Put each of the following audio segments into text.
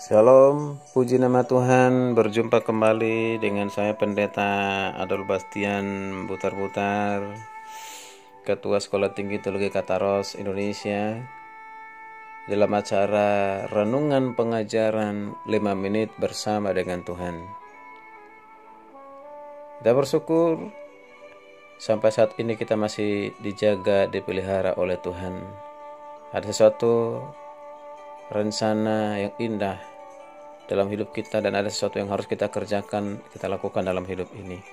Shalom, puji nama Tuhan. Berjumpa kembali dengan saya Pendeta Adol Bastian Butar-Butar, Ketua Sekolah Tinggi Teologi Kataros Indonesia, dalam acara Renungan Pengajaran 5 Menit Bersama dengan Tuhan. Kita bersyukur sampai saat ini kita masih dijaga, dipelihara oleh Tuhan. Ada sesuatu rencana yang indah dalam hidup kita, dan ada sesuatu yang harus kita kerjakan, kita lakukan dalam hidup ini.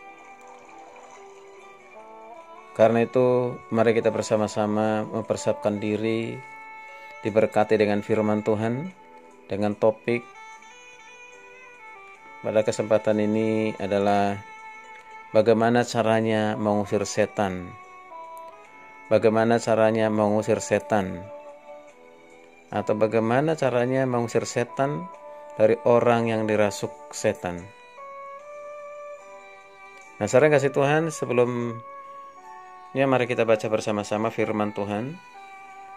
Karena itu mari kita bersama-sama mempersiapkan diri, diberkati dengan firman Tuhan, dengan topik pada kesempatan ini adalah bagaimana caranya mengusir setan. Bagaimana caranya mengusir setan, atau bagaimana caranya mengusir setan dari orang yang dirasuk setan. Nah, saudara kasih Tuhan, sebelumnya mari kita baca bersama-sama firman Tuhan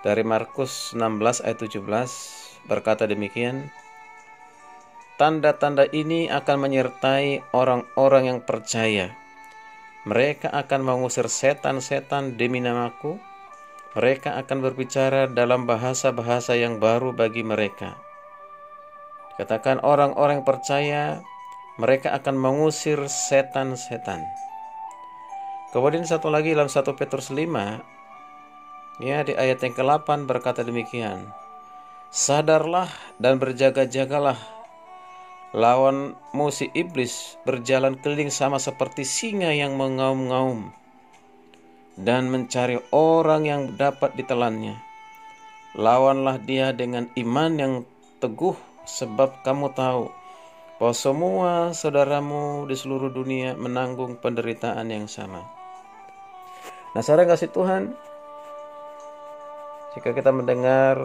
dari Markus 16 ayat 17, berkata demikian: tanda-tanda ini akan menyertai orang-orang yang percaya. Mereka akan mengusir setan-setan demi namaku. Mereka akan berbicara dalam bahasa-bahasa yang baru bagi mereka. Katakan orang-orang percaya, mereka akan mengusir setan-setan. Kemudian satu lagi dalam 1 Petrus 5, ya, di ayat yang ke-8 berkata demikian: sadarlah dan berjaga-jagalah, lawan musuh iblis berjalan keliling sama seperti singa yang mengaum-ngaum dan mencari orang yang dapat ditelannya. Lawanlah dia dengan iman yang teguh, sebab kamu tahu bahwa semua saudaramu di seluruh dunia menanggung penderitaan yang sama. Nah, saudara kasih Tuhan, jika kita mendengar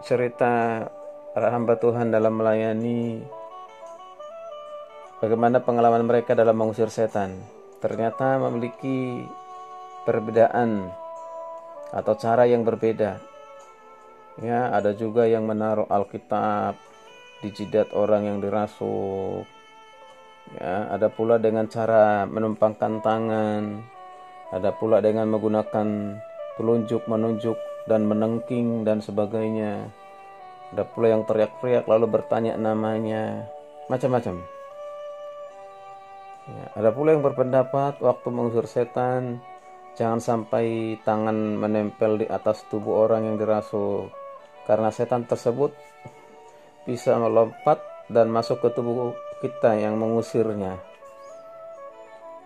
cerita para hamba Tuhan dalam melayani, bagaimana pengalaman mereka dalam mengusir setan, ternyata memiliki perbedaan atau cara yang berbeda. Ya, ada juga yang menaruh Alkitab di jidat orang yang dirasuk. Ya, ada pula dengan cara menumpangkan tangan. Ada pula dengan menggunakan telunjuk, menunjuk dan menengking dan sebagainya. Ada pula yang teriak-teriak lalu bertanya namanya. Macam-macam. Ya, ada pula yang berpendapat waktu mengusir setan, jangan sampai tangan menempel di atas tubuh orang yang dirasuk, karena setan tersebut bisa melompat dan masuk ke tubuh kita yang mengusirnya.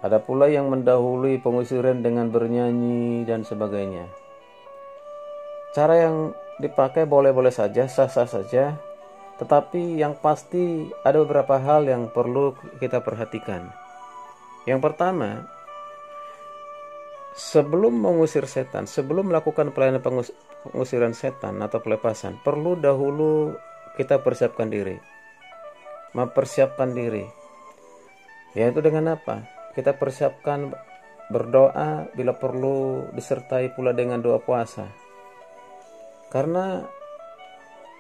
Ada pula yang mendahului pengusiran dengan bernyanyi dan sebagainya. Cara yang dipakai boleh-boleh saja, sah-sah saja, tetapi yang pasti ada beberapa hal yang perlu kita perhatikan. Yang pertama, sebelum mengusir setan, sebelum melakukan pelayanan pengusiran setan atau pelepasan, perlu dahulu kita persiapkan diri. Mempersiapkan diri, yaitu dengan apa? Kita persiapkan berdoa, bila perlu disertai pula dengan doa puasa. Karena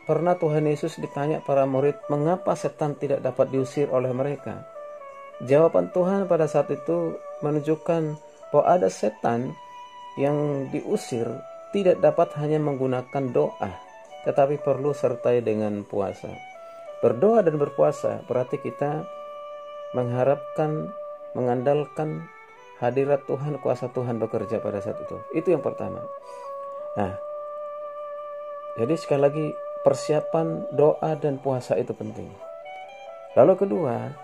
pernah Tuhan Yesus ditanya para murid, mengapa setan tidak dapat diusir oleh mereka? Jawaban Tuhan pada saat itu menunjukkan bahwa ada setan yang diusir tidak dapat hanya menggunakan doa, tetapi perlu sertai dengan puasa. Berdoa dan berpuasa berarti kita mengharapkan, mengandalkan hadirat Tuhan, kuasa Tuhan bekerja pada saat itu. Itu yang pertama. Nah, jadi sekali lagi persiapan doa dan puasa itu penting. Lalu kedua,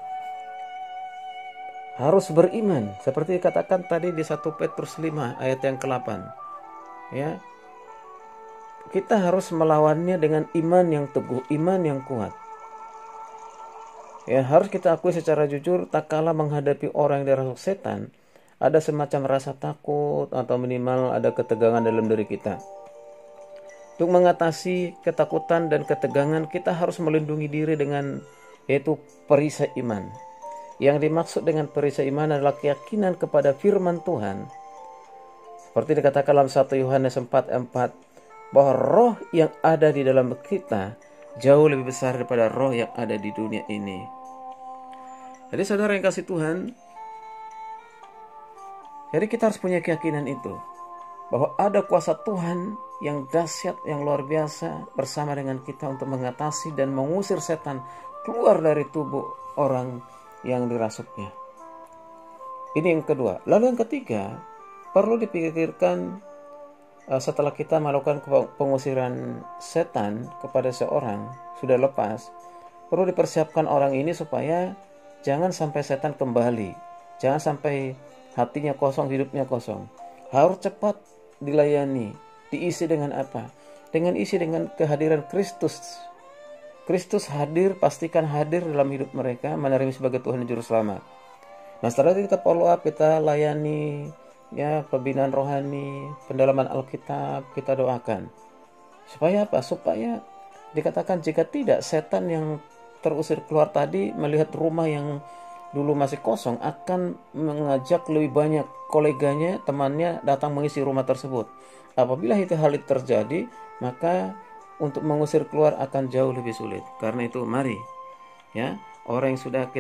harus beriman, seperti dikatakan tadi di 1 Petrus 5 ayat yang ke-8. Ya. Kita harus melawannya dengan iman yang teguh, iman yang kuat. Ya, harus kita akui secara jujur, tak kala menghadapi orang yang dirasuk setan, ada semacam rasa takut atau minimal ada ketegangan dalam diri kita. Untuk mengatasi ketakutan dan ketegangan, kita harus melindungi diri dengan yaitu perisai iman. Yang dimaksud dengan perisai iman adalah keyakinan kepada firman Tuhan. Seperti dikatakan dalam 1 Yohanes 4:4, bahwa roh yang ada di dalam kita jauh lebih besar daripada roh yang ada di dunia ini. Jadi saudara yang kasih Tuhan, jadi kita harus punya keyakinan itu, bahwa ada kuasa Tuhan yang dahsyat, yang luar biasa bersama dengan kita untuk mengatasi dan mengusir setan keluar dari tubuh orang yang dirasuknya. Ini yang kedua. Lalu yang ketiga, perlu dipikirkan setelah kita melakukan pengusiran setan kepada seorang sudah lepas, perlu dipersiapkan orang ini supaya jangan sampai setan kembali, jangan sampai hatinya kosong, hidupnya kosong. Harus cepat dilayani. Diisi dengan apa? Dengan kehadiran Kristus. Kristus hadir, pastikan hadir dalam hidup mereka, menerima sebagai Tuhan dan Juru Selamat. Nah, setelah itu kita follow up, kita layani, ya, pembinaan rohani, pendalaman Alkitab, kita doakan. Supaya apa? Supaya dikatakan jika tidak, setan yang terusir keluar tadi melihat rumah yang dulu masih kosong akan mengajak lebih banyak koleganya, temannya datang mengisi rumah tersebut. Apabila hal itu terjadi, maka untuk mengusir keluar akan jauh lebih sulit. Karena itu mari, ya, orang yang sudah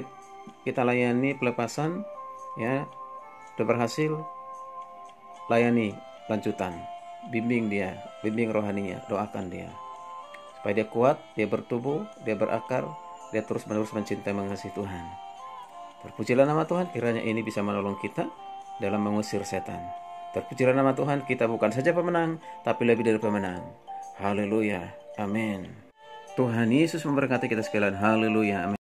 kita layani pelepasan, ya, sudah berhasil, layani lanjutan, bimbing dia, bimbing rohaninya, doakan dia supaya dia kuat, dia bertumbuh, dia berakar, dia terus-menerus mencintai mengasihi Tuhan. Terpujilah nama Tuhan, kiranya ini bisa menolong kita dalam mengusir setan. Terpujilah nama Tuhan, kita bukan saja pemenang, tapi lebih dari pemenang. Haleluya, amin. Tuhan Yesus memberkati kita sekalian. Haleluya, amin.